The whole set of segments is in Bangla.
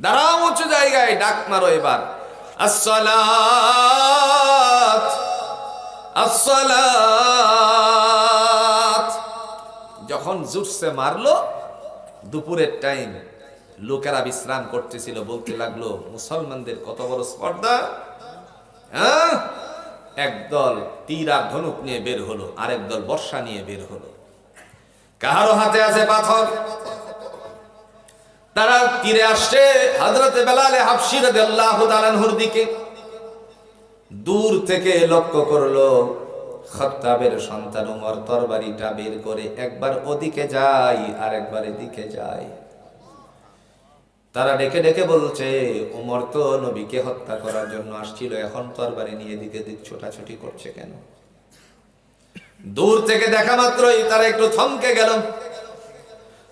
দাঁড়াও উঁচু জায়গায়, ডাক মারো এবার, আসসালাত আসসালাত। যখন জুটসে মারলো, দুপুরের টাইম, লোকেরা বিশ্রাম করতেছিল, বলতে লাগলো মুসলমানদের কত বড় স্পর্ধা। হ্যাঁ, একদল তীর আর ধনুক নিয়ে বের হলো, আরেক দল বর্ষা নিয়ে বের হলো। কারো হাতে আছে পাথর, তারা তীরে আসছে হযরত বেলাল হাবশী রাদিয়াল্লাহু তাআলা আনহুর দিকে। দূর থেকে লক্ষ্য করলো খাত্তাবের সন্তান ওমর তরবারিটা বের করে একবার ওদিকে যায় আর একবার এদিকে যায়। তারা ডেকে ডেকে বলছে, ওমর তো নবীকে হত্যা করার জন্য আসছিল, এখন তরবারি নিয়ে এদিকে দিক ছোটাছুটি করছে কেন? দূর থেকে দেখা মাত্রই তারা একটু থমকে গেল।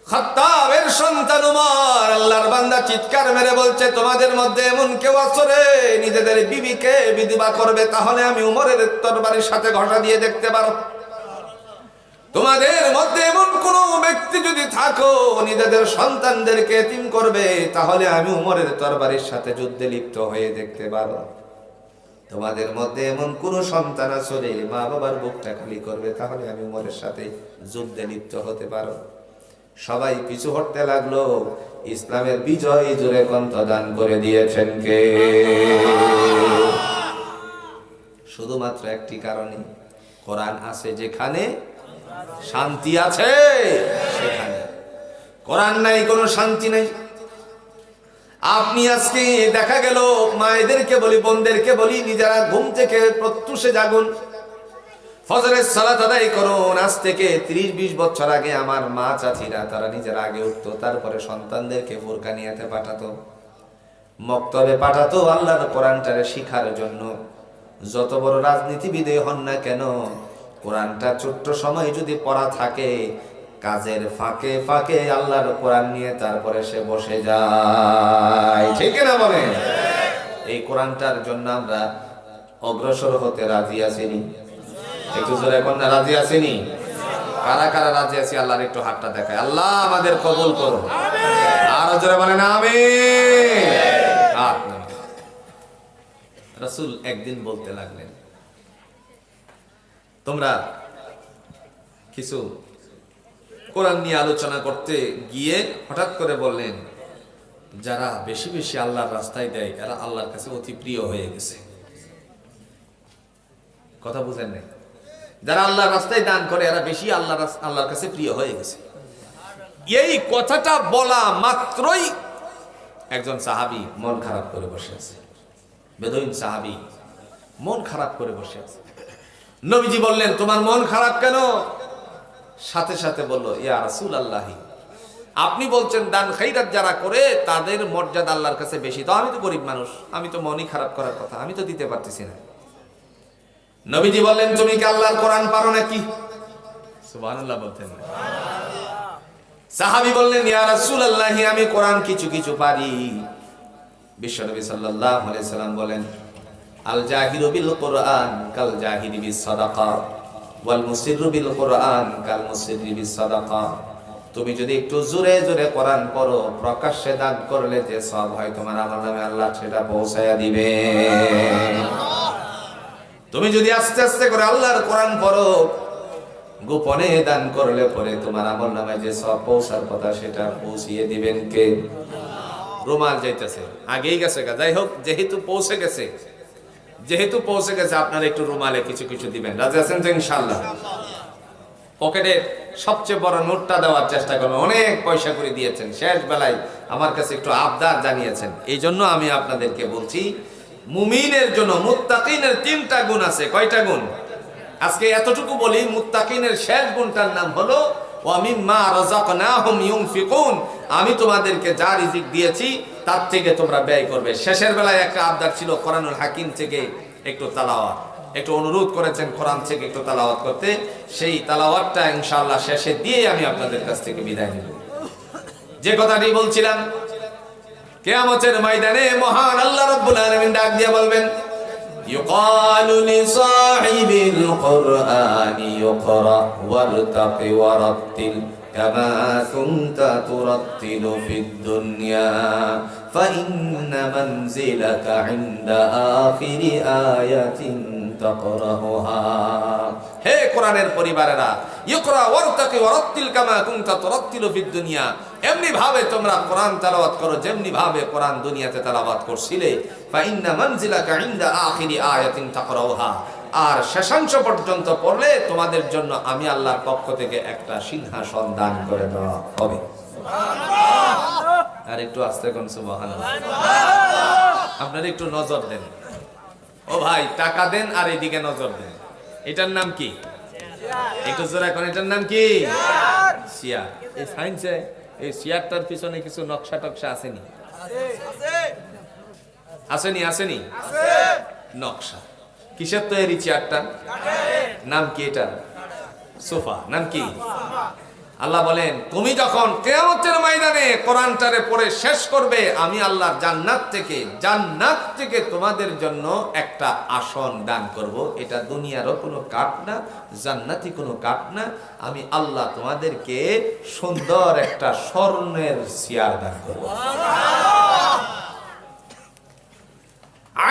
খাত্তাবের সন্তান ওমর, আল্লাহর বান্দা, চিৎকার মেরে বলছে, তোমাদের মধ্যে এমন কেউ আছে রে নিজেদের বিবিকে বিধবা করবে? তাহলে আমি উমরের তরবারির সাথে ঘষা দিয়ে দেখতে পারো। তোমাদের মধ্যে এমন কোন ব্যক্তি যদি থাকো নিজেদের সন্তানদেরকে এতিম করবে, তাহলে আমি উমরের তরবারির সাথে যুদ্ধে লিপ্ত হয়ে দেখতে পারো। তোমাদের মধ্যে এমন কোন সন্তান আছে রে মা বাবার বুকটা খালি করবে, তাহলে আমি উমরের সাথে যুদ্ধে লিপ্ত হতে পারো। সবাই পিছু হটতে লাগলো। ইসলামের বিজয় জোরে কণ্ঠদান করে দিয়েছেন কে? শুধুমাত্র একটি কারণে, কোরআন আছে যেখানে শান্তি আছে সেখানে। কোরআন নাই কোনো শান্তি নাই। আপনি আজকে দেখা গেল, মায়েদেরকে বলি, বোনদেরকে বলি, নিজেরা ঘুম থেকে প্রত্যুষে জাগুন, ফজরের সালাত আদায় করুন। আজ থেকে 30-20 বছর আগে আমার মা চাচিরা তারা নিজেরা আগে উঠতো, তারপরে সন্তানদেরকে বোরকা নিয়েতে পাঠাতো, মক্তবে পাঠাতো আল্লাহর কোরআনটারে শিখার জন্য। যত বড় রাজনীতিবিদে হন না কেন, কোরআনটা ছোট্ট সময় যদি পড়া থাকে, কাজের ফাঁকে ফাঁকে আল্লাহর কোরআন নিয়ে তারপরে সে বসে যায়। ঠিক না বলেন? এই কোরআনটার জন্য আমরা অগ্রসর হতে রাজি আছিনি? একটু জোরে এখন না, রাজি আছিনি? কারা কারা রাজি আছি আল্লাহর একটু হাতটা দেখায়। আল্লাহ আমাদের কবুল করো, আরো জোরে বলেন আমিন। রাসূল একদিন বলতে লাগলেন, তোমরা কিছু কোরআন নিয়ে আলোচনা করতে গিয়ে হঠাৎ করে বললেন, যারা বেশি বেশি আল্লাহর রাস্তায় দেয় এরা আল্লাহর কাছে অতি প্রিয় হয়ে গেছে। কথা বুঝেন নাই? যারা আল্লাহর রাস্তায় দান করে এরা বেশি আল্লাহর কাছে প্রিয় হয়ে গেছে। এই কথাটা বলা মাত্রই একজন সাহাবী মন খারাপ করে বসে আছে। বেদুইন সাহাবী মন খারাপ করে বসে আছে। নবীজি বললেন, তোমার মন খারাপ কেন? সাথে সাথে বলল, ইয়া রাসূলুল্লাহ, আপনি বলছেন দান খাইরাত যারা করে তাদের মর্যাদা আল্লাহর কাছে বেশি, তো আমি তো গরিব মানুষ, আমি তো মনই খারাপ করার কথা, আমি তো দিতে পারতেছি না। নবীজি বললেন, তুমি কি আল্লাহর কোরআন পারো নাকি? সুবহানাল্লাহ বলতেন না? সাহাবী বললেন, ইয়া রাসূলুল্লাহ, আমি কোরআন কিছু কিছু পারি। বিশ্বনবী সাল্লাল্লাহু আলাইহি সাল্লাম বলেন, আল জাহিরু বিল কোরআন কাল জাহিরি বিস সাদাকা ওয়াল মুসিররু বিল কোরআন কাল মুসিররি বিস সাদাকা। তুমি যদি একটু জোরে জোরে কোরআন পড়ো, প্রকাশ্যে দান করলে যে সওয়াব হয় তোমার আমার নামে আল্লাহ সেটা পৌঁছায়া দিবে। তুমি যদি আস্তে আস্তে করে আল্লাহর কোরআন পড়ো, গোপনে দান করলে পরে তোমার আমল নামে যে সওয়াব পৌঁছার কথা সেটা পৌঁছিয়ে দিবেন কে? রুমাল যাইতেছে, আগেই গেছে, যাই হোক, যেহেতু পৌঁছে গেছে আপনারা একটু রুমালে কিছু কিছু দিবেন। রাজি আছেন তো ইনশাআল্লাহ? পকেটে সবচেয়ে বড় নোটটা দেওয়ার চেষ্টা করবেন। অনেক পয়সা করে দিয়েছেন, শেষ বেলায় আমার কাছে একটু আবদার জানিয়েছেন, এই জন্য আমি আপনাদেরকে বলছি, মুমিনের জন্য মুত্তাকিনের 3টা গুণ আছে। কয়টা গুণ? আজকে এতটুকু বলি, মুত্তাকিনের শেষ গুণটার নাম হলো ওয়া মিম্মা রাযাকনাহুম ইউনফিকুন। আমি তোমাদেরকে যা রিজিক দিয়েছি তার থেকে তোমরা ব্যয় করবে। শেষের বেলায় একটা আবদার ছিল কোরআনুল হাকিম থেকে একটু তেলাওয়াত, একটু অনুরোধ করেছেন কোরআন থেকে একটু তেলাওয়াত করতে। সেই তেলাওয়াতটা ইনশাআল্লাহ শেষে দিয়ে আমি আপনাদের কাছ থেকে বিদায় নেব। যে কথাটি বলছিলাম, কিয়ামতের ময়দানে মহান আল্লাহ রাব্বুল আলামিন ডাক দিয়ে বলবেন, ইউকালু লিসাহিবিল কুরআনি ইকরা ওয়ারতাকি ওয়ারাতিল كما كنت ترتل في الدنيا فإن منزلك عند آخر آية تقرأها হে কোরআনের পরিবারেরা ইকরা ওয়ারতাকি ওয়ারাত্তিল কামা কুনতা তুরাত্তিলু ফিদ দুনিয়া এমনি ভাবে তোমরা কোরআন তেলাওয়াত করো যেমনি ভাবে কোরআন দুনিয়াতে তেলাওয়াত করছিলে ফাইন্না মানজিলাকা ইনদা আখিরি আয়াতিন তাকরাউহা আর শেষাংশ পর্যন্ত পড়লে তোমাদের জন্য আমি আল্লাহর পক্ষ থেকে একটা সিংহাসন দান করে দেওয়া হবে সুবহানাল্লাহ আর একটু আস্তে কোন সুবহানাল্লাহ আপনারা একটু নজর দেন ও ভাই টাকা দেন আর এদিকে নজর দেন এটার নাম কি একটু জোরে কোন এটার নাম কি চেয়ার এই সায়েন্সে এই চেয়ারটার পিছনে কিছু নকশা টকশা আসেনি আসেনি আসেনি নকশা কিসের তৈরি চেয়ারটা নাম কি এটা সোফা নাম কি আল্লাহ বলেন তুমি যখন কিয়ামতের ময়দানে কোরআনটারে পড়ে শেষ করবে আমি আল্লাহর জান্নাত থেকে তোমাদের জন্য একটা আসন দান করব এটা দুনিয়ারও কোনো কাঠ না জান্নাতি কোনো কাঠ না আমি আল্লাহ তোমাদেরকে সুন্দর একটা স্বর্ণের চেয়ার দান করব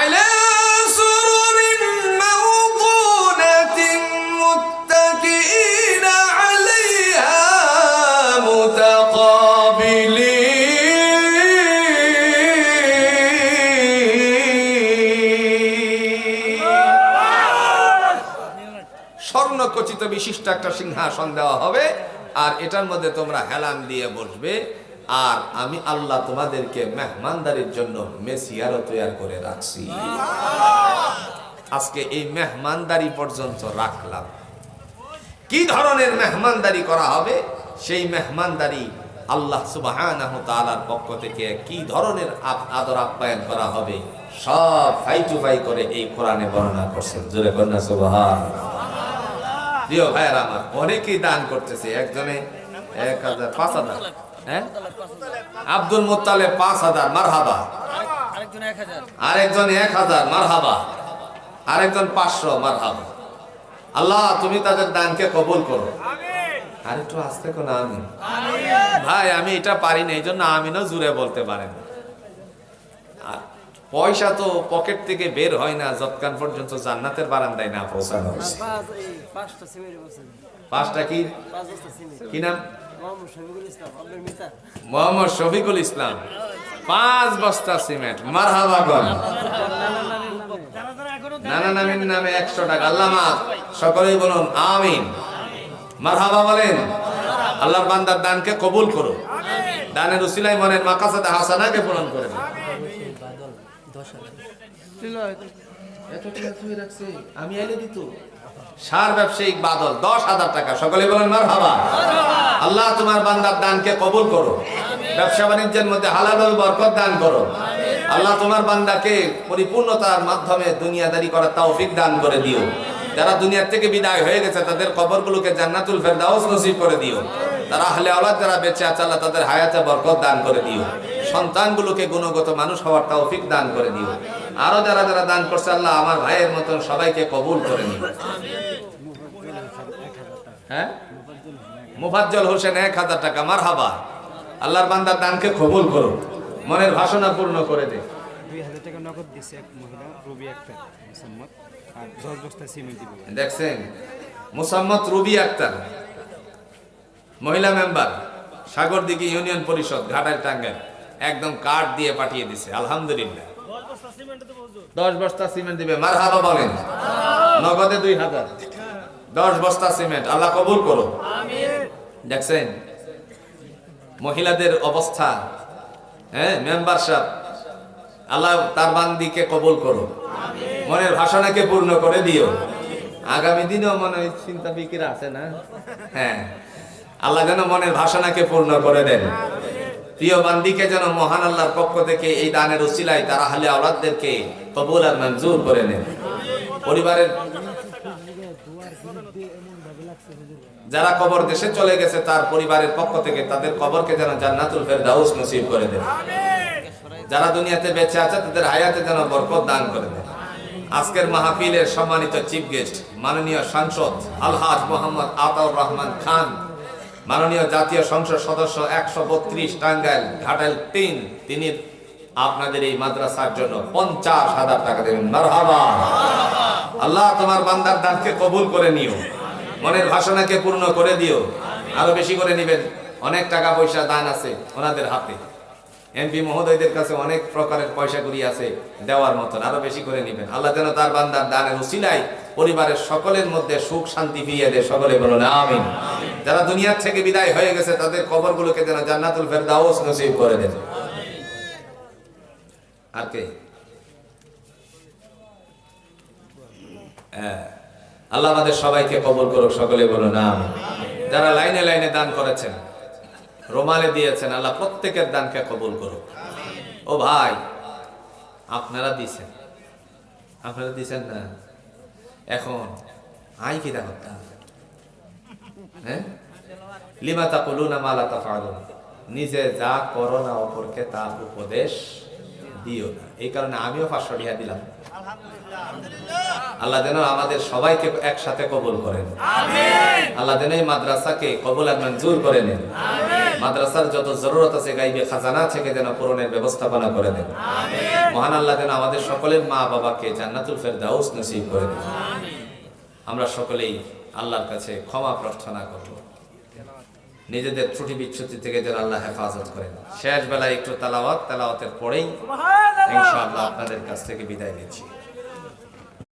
আলা সুরুরিন মাওদুনাতিন মুত্তাকিনা আলাইহা স্বর্ণখচিত বিশিষ্ট একটা সিংহাসন দেওয়া হবে আর এটার মধ্যে তোমরা হেলান দিয়ে বসবে আর আমি আল্লাহ তোমাদেরকে মেহমানদারির জন্য মেসিয়ারও তৈরি করে রাখছি আজকে এই মেহমানদারি পর্যন্ত রাখলাম কি ধরনের মেহমানদারি করা হবে সেই মেহমানদারি আল্লাহ সুবহানাহু ওয়া তাআলার পক্ষ থেকে কি ধরনের আদর আপ্যায়ন করা হবে সব ফাই টু ফাই করে এই কোরআনে বর্ণনা করছেন জোরে বলনা সুবহানাল্লাহ প্রিয় ভাইরা আমার অনেকেই দান করতেছে একজনে 1000 5000 হ্যাঁ আব্দুল মুত্তালিব 5000 মারহাবা আরেকজন 1000 মারহাবা আরেকজন 500 মারহাবা আল্লাহ তুমি তাদের দানকে কবুল করো আর একটু আস্তে কোন আমিন ভাই আমি এটা পারি না এইজন্য আমিনও জুড়ে বলতে পারেন আর পয়সা তো পকেট থেকে বের হয় না যতক্ষণ পর্যন্ত জান্নাতের বারান্দায় না পৌঁছানো হয়েছে পাঁচটা কি নাম মোহাম্মদ শফিকুল ইসলাম 5 বস্তা সিমেন্ট মারহাবা বল নানা নামের নামে 100 টাকা আল্লাহ মাফ সকলেই বলুন আমিন মারহাবা বলেন আল্লাহর বান্দার দানকে কবুল করো দানের উসিলায় মনের মাকাসাদ হাসানাকে পূরণ করে দাও আমি আইলে দিত সার ব্যবসায়িক বাদল 10,000 টাকা সকলে বলেন মারহাবা আল্লাহ তোমার বান্দার দানকে কবুল করো ব্যবসা বাণিজ্যের মধ্যে হালালভাবে বরকত দান করো আল্লাহ তোমার বান্দাকে পরিপূর্ণতার মাধ্যমে দুনিয়াদারি করার তৌফিক দান করে দিও যারা দুনিয়া থেকে বিদায় হয়ে গেছে তাদের কবরগুলোকে জান্নাতুল ফেরদাউস নসিব করে দিও তারা আহলে আওলাদ যারা বেঁচে আছে আল্লাহ তাদের হায়াতে বরকত দান করে দিও সন্তানগুলোকে গুণগত মানুষ হওয়ার তৌফিক দান করে দিও আরো যারা যারা দান করছে আল্লাহ আমার ভাইয়ের মতন সবাইকে কবুল করে নিও হ্যাঁ মুফাজ্জল হোসেন 1000 টাকা মারহাবা আল্লাহর বান্দার দানকে কবুল করো মনের বাসনা পূর্ণ করে দে 2000 টাকা নগদ দিছে এক মহিলা রবি আক্তার মুসাম্মদ আর 10 বস্তা সিমেন্ট দিবে দেখছেন মুসাম্মদ রবি আক্তার মহিলা মেম্বার সাগরদিঘি ইউনিয়ন পরিষদ ঘাটাইল টাঙ্গাইল একদম কার্ড দিয়ে পাঠিয়ে দিছে আলহামদুলিল্লাহ 10 বস্তা সিমেন্ট দিবে মারহাবা বলেন নগদে 2000 10 বস্তা সিমেন্ট আল্লাহ কবুল করো আমিন দেখছেন মহিলাদের অবস্থা হ্যাঁ মেম্বার সাহেব আল্লাহ তার বান্দিকে কবুল করো আমিন মনের বাসনাকে পূর্ণ করে দিও আগামী দিনেও মনে চিন্তা ফিকির আছে না হ্যাঁ আল্লাহ যেন মনের বাসনাকে পূর্ণ করে দেন প্রিয় বান্দিকে যেন মহান আল্লাহর পক্ষ থেকে এই দানের উসিলায় তারা আহলে আওলাদদেরকে কবুল আর মঞ্জুর করে নেন পরিবারের যারা কবর দেশে চলে গেছে তার পরিবারের পক্ষ থেকে তাদের কবরকে যেন জান্নাতুল ফেরদাউস নসিব করে দেন যারা দুনিয়াতে বেঁচে আছে তাদের হায়াতে যেন বরকত দান করে দেন আজকের মাহফিলের সম্মানিত চিফ গেস্ট মাননীয় সাংসদ আলহাজ মোহাম্মদ আতাউর রহমান খান মাননীয় জাতীয় সংসদ সদস্য 132 টাঙ্গাইল ঘাটাইল 3 তিনি আপনাদের এই মাদ্রাসার জন্য 50,000 টাকা দেবেন। মারহাবা। আল্লাহ তোমার বান্দার দানকে কবুল করে নিও, মনের বাসনাকে পূর্ণ করে দিও, আরো বেশি করে নেবেন। অনেক টাকা পয়সা দান আছে ওনাদের হাতে, এমপি মহোদয়দের কাছে অনেক প্রকারের পয়সা করি আছে দেওয়ার মতন, আরো বেশি করে নেবেন। আল্লাহ যেন তার বান্দার দানের উসিলায় পরিবারের সকলের মধ্যে সুখ শান্তি ফিরিয়ে দেয়। সকলে বলুন আমিন। যারা দুনিয়ার থেকে বিদায় হয়ে গেছে তাদের কবরগুলোকে যেন জান্নাতুল ফেরদাউস নসিব করে দেন। আর কে? আল্লাহ আমাদের সবাইকে কবুল করুক। সকলে বলুন আমিন। যারা লাইনে লাইনে দান করেছেন, রোমালে দিয়েছেন, আল্লাহ প্রত্যেকের দানকে কবুল করুক। ও ভাই, আপনারা দিছেন না, এখন আই কি করতে হবে? হ্যাঁ, লিমা তাকুলুনা মা লা তাফআলুন, নিজে যা করো না অপরকে তা উপদেশ দিও না। এই কারণে আমিও 500 টাকা দিলাম। আল্লাহ যেন আমাদের সবাইকে একসাথে কবুল করেন। আল্লাহ যেন এই মাদ্রাসাকে কবুল আর মঞ্জুর করে নেন। মাদ্রাসার যত জরুরত আছে গাইবে খাজানা থেকে যেন পূরণের ব্যবস্থাপনা করে দেন। মহান আল্লাহ যেন আমাদের সকলের মা বাবাকে জান্নাতুল ফেরদাউস নসিব করে দেন। আমরা সকলেই আল্লাহর কাছে ক্ষমা প্রার্থনা করব, নিজেদের ত্রুটি বিচ্যুতি থেকে যেন আল্লাহ হেফাজত করেন। শেষ বেলায় একটু তেলাওয়াতের পরেই ইনশাআল্লাহ আপনাদের কাছ থেকে বিদায় নিচ্ছি।